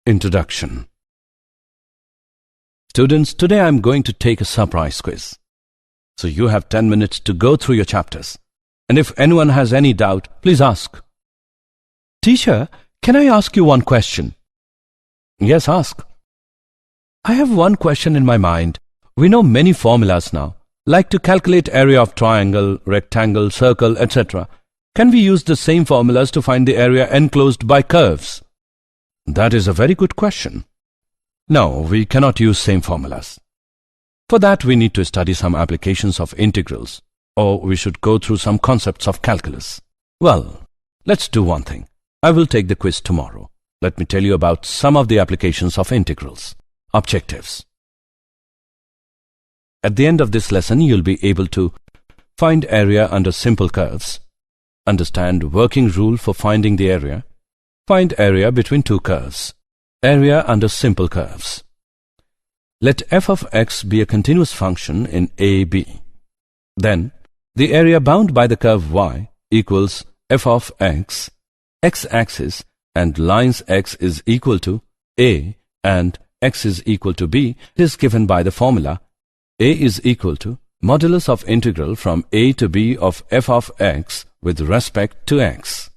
Introduction. Students, today I am going to take a surprise quiz. So you have 10 minutes to go through your chapters. And if anyone has any doubt, please ask. Teacher, can I ask you one question? Yes, ask. I have one question in my mind. We know many formulas now, like to calculate area of triangle, rectangle, circle, etc. Can we use the same formulas to find the area enclosed by curves? That is a very good question. No, we cannot use same formulas. For that, we need to study some applications of integrals, or we should go through some concepts of calculus. Well, let's do one thing. I will take the quiz tomorrow. Let me tell you about some of the applications of integrals. Objectives. At the end of this lesson, you'll be able to find area under simple curves, understand working rule for finding the area, find area between two curves, area under simple curves. Let f of x be a continuous function in AB. Then, the area bound by the curve y equals f of x, x-axis and lines x is equal to a and x is equal to b is given by the formula a is equal to modulus of integral from a to b of f of x with respect to x,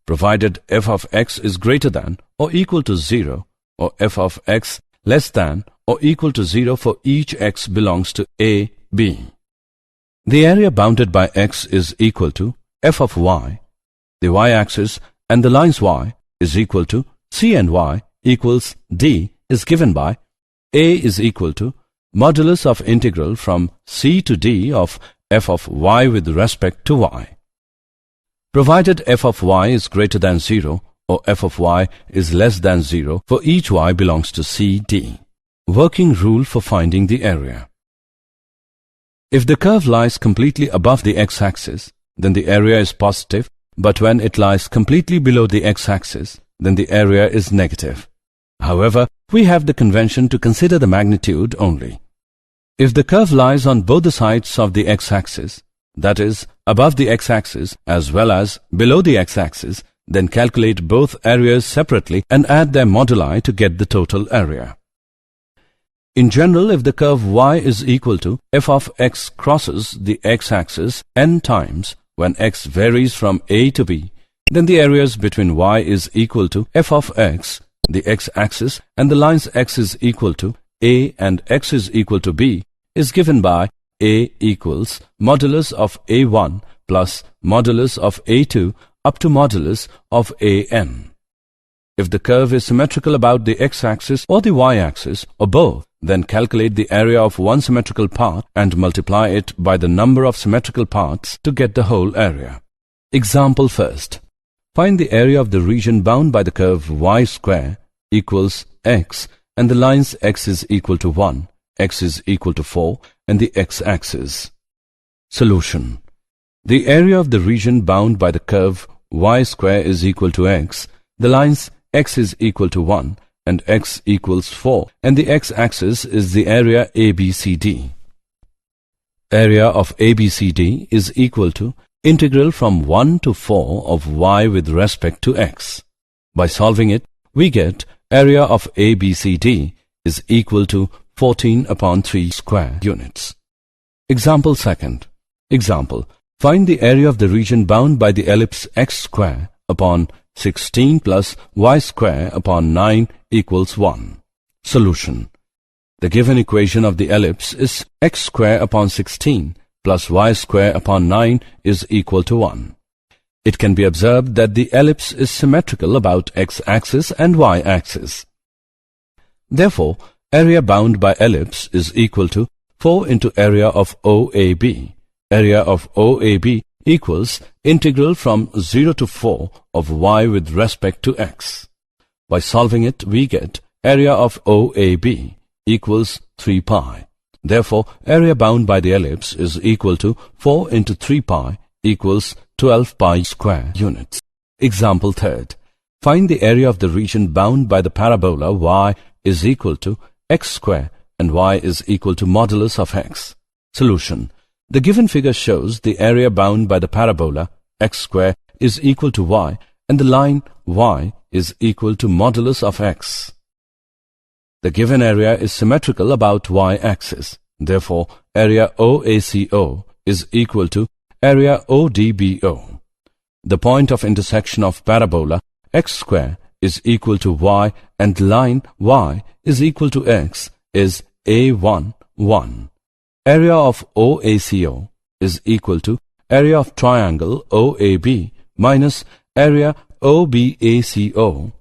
provided f of x is greater than or equal to 0 or f of x less than or equal to 0 for each x belongs to a, b. The area bounded by x is equal to f of y, the y-axis and the lines y is equal to c and y equals d is given by a is equal to modulus of integral from c to d of f of y with respect to y. Provided f of y is greater than 0 or f of y is less than 0 for each y belongs to c, d. Working rule for finding the area. If the curve lies completely above the x-axis, then the area is positive, but when it lies completely below the x-axis, then the area is negative. However, we have the convention to consider the magnitude only. If the curve lies on both the sides of the x-axis, that is, above the x-axis as well as below the x-axis, then calculate both areas separately and add their moduli to get the total area. In general, if the curve y is equal to f of x crosses the x-axis n times when x varies from a to b, then the areas between y is equal to f of x, the x-axis, and the lines x is equal to a and x is equal to b is given by a equals modulus of a1 plus modulus of a2 up to modulus of an. If the curve is symmetrical about the x-axis or the y-axis or both, then calculate the area of one symmetrical part and multiply it by the number of symmetrical parts to get the whole area. Example first. Find the area of the region bound by the curve y square equals x and the lines x is equal to 1, x is equal to 4 and the x-axis. Solution. The area of the region bound by the curve y square is equal to x, the lines x is equal to 1 and x equals 4 and the x-axis is the area ABCD. Area of ABCD is equal to integral from 1 to 4 of y with respect to x. By solving it, we get area of ABCD is equal to 14 upon 3 square units. Example second. Example. Find the area of the region bound by the ellipse x square upon 16 plus y square upon 9 equals 1. Solution. The given equation of the ellipse is x square upon 16 plus y square upon 9 is equal to 1. It can be observed that the ellipse is symmetrical about x-axis and y-axis. Therefore, area bound by ellipse is equal to 4 into area of OAB. Area of OAB equals integral from 0 to 4 of y with respect to x. By solving it, we get area of OAB equals 3 pi. Therefore, area bound by the ellipse is equal to 4 into 3 pi equals 12 pi square units. Example third. Find the area of the region bound by the parabola y is equal to x square and y is equal to modulus of x. Solution. The given figure shows the area bound by the parabola x square is equal to y and the line y is equal to modulus of x. The given area is symmetrical about y-axis. Therefore, area OACO is equal to area ODBO. The point of intersection of parabola x square is equal to y and line y is equal to x is A1, 1. Area of OACO is equal to area of triangle OAB minus area OBACO.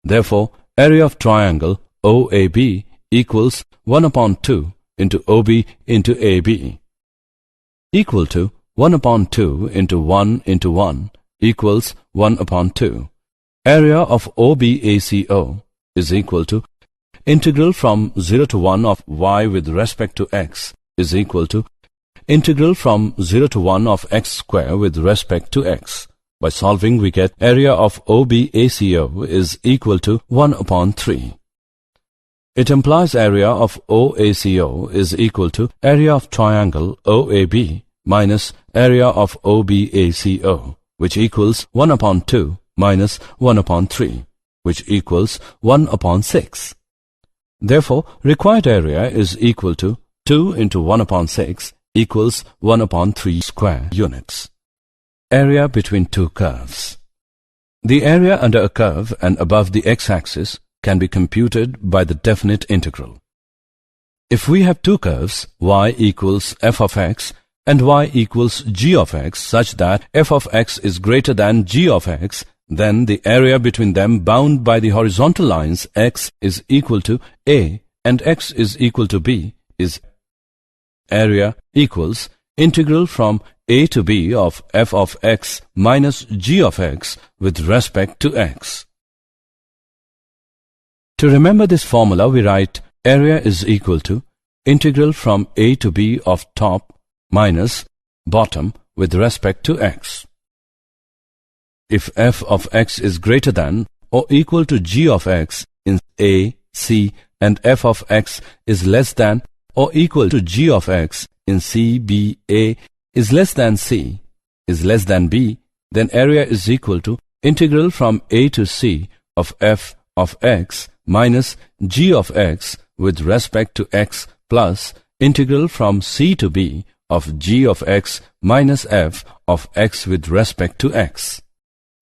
Therefore, area of triangle OAB equals 1 upon 2 into OB into AB, equal to 1 upon 2 into 1 equals 1 upon 2. Area of OBACO is equal to integral from 0 to 1 of y with respect to x is equal to integral from 0 to 1 of x square with respect to x. By solving, we get area of OBACO is equal to 1 upon 3. It implies area of OACO is equal to area of triangle OAB minus area of OBACO, which equals 1 upon 2 minus 1 upon 3, which equals 1 upon 6. Therefore, required area is equal to 2 into 1 upon 6 equals 1 upon 3 square units. Area between two curves. The area under a curve and above the x-axis can be computed by the definite integral. If we have two curves, y equals f of x and y equals g of x, such that f of x is greater than g of x, then the area between them bound by the horizontal lines x is equal to a and x is equal to b is area equals integral from a to b of f of x minus g of x with respect to x. To remember this formula, we write area is equal to integral from a to b of top minus bottom with respect to x. If f of x is greater than or equal to g of x in a, c, and f of x is less than or equal to g of x in c, b, a is less than c, is less than b, then area is equal to integral from a to c of f of x minus g of x with respect to x plus integral from c to b of g of x minus f of x with respect to x.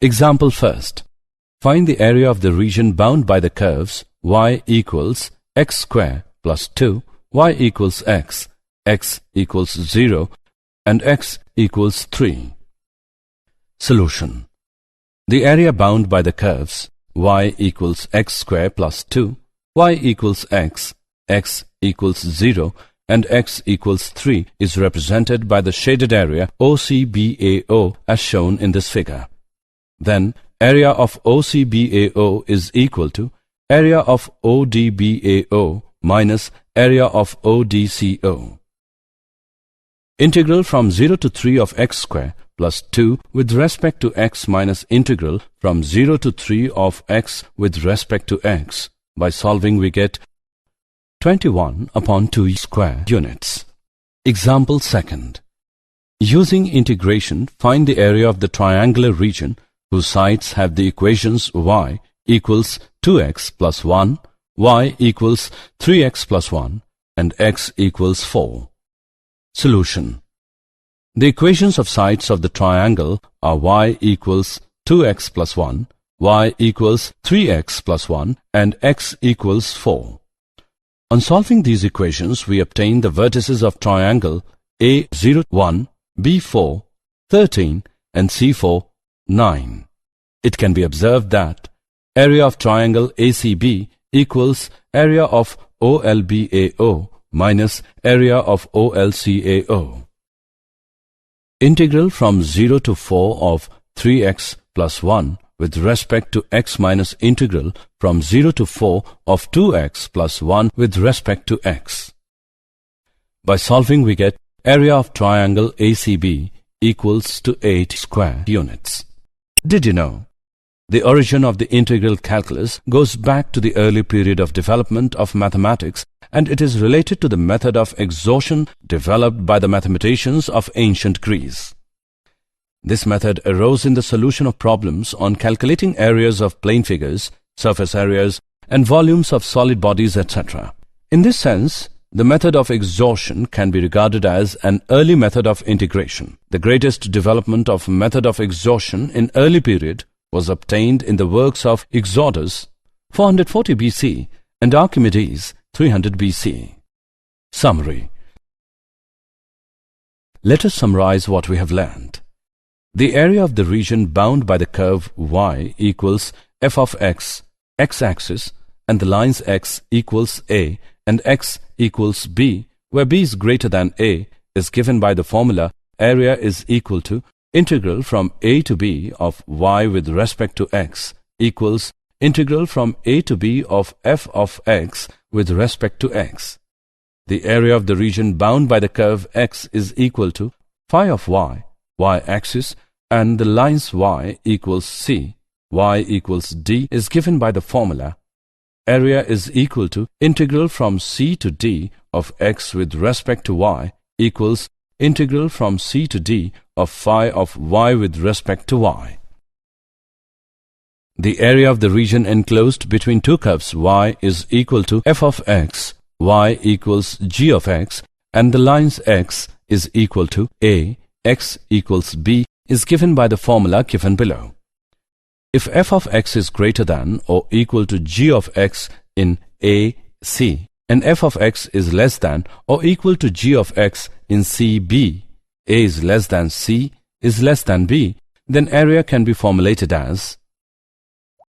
Example first. Find the area of the region bound by the curves y equals x square plus 2, y equals x equals 0, and x equals 3. Solution. The area bound by the curves y equals x square plus 2, y equals x equals 0, and x equals 3 is represented by the shaded area OCBAO as shown in this figure. Then, area of OCBAO is equal to area of ODBAO minus area of ODCO. Integral from 0 to 3 of x square plus 2 with respect to x minus integral from 0 to 3 of x with respect to x. By solving, we get 21 upon 2 square units. Example second. Using integration, find the area of the triangular region whose sides have the equations y equals 2x plus 1, y equals 3x plus 1, and x equals 4. Solution. The equations of sides of the triangle are y equals 2x plus 1, y equals 3x plus 1, and x equals 4. On solving these equations, we obtain the vertices of triangle A0, 1, B4, 13, and C4, 9. It can be observed that area of triangle ACB equals area of OLBAO minus area of OLCAO. Integral from 0 to 4 of 3x plus 1 with respect to x minus integral from 0 to 4 of 2x plus 1 with respect to x. By solving, we get area of triangle ACB equals to 8 square units. Did you know? The origin of the integral calculus goes back to the early period of development of mathematics, and it is related to the method of exhaustion developed by the mathematicians of ancient Greece. This method arose in the solution of problems on calculating areas of plane figures, surface areas, and volumes of solid bodies, etc. In this sense, the method of exhaustion can be regarded as an early method of integration. The greatest development of method of exhaustion in early period was obtained in the works of Exodus 440 BC and Archimedes 300 BC. Summary. Let us summarize what we have learned. The area of the region bound by the curve y equals f of x, x-axis, and the lines x equals a and x equals b, where b is greater than a, is given by the formula area is equal to integral from a to b of y with respect to x equals integral from a to b of f of x with respect to x. The area of the region bound by the curve x is equal to phi of y, y-axis, and the lines y equals c, y equals d is given by the formula area is equal to integral from c to d of x with respect to y equals integral from c to d of phi of y with respect to y. The area of the region enclosed between two curves y is equal to f of x, y equals g of x, and the lines x is equal to a, x equals b is given by the formula given below. If f of x is greater than or equal to g of x in a, c, and f of x is less than or equal to g of x in c, b, a is less than c is less than b, then area can be formulated as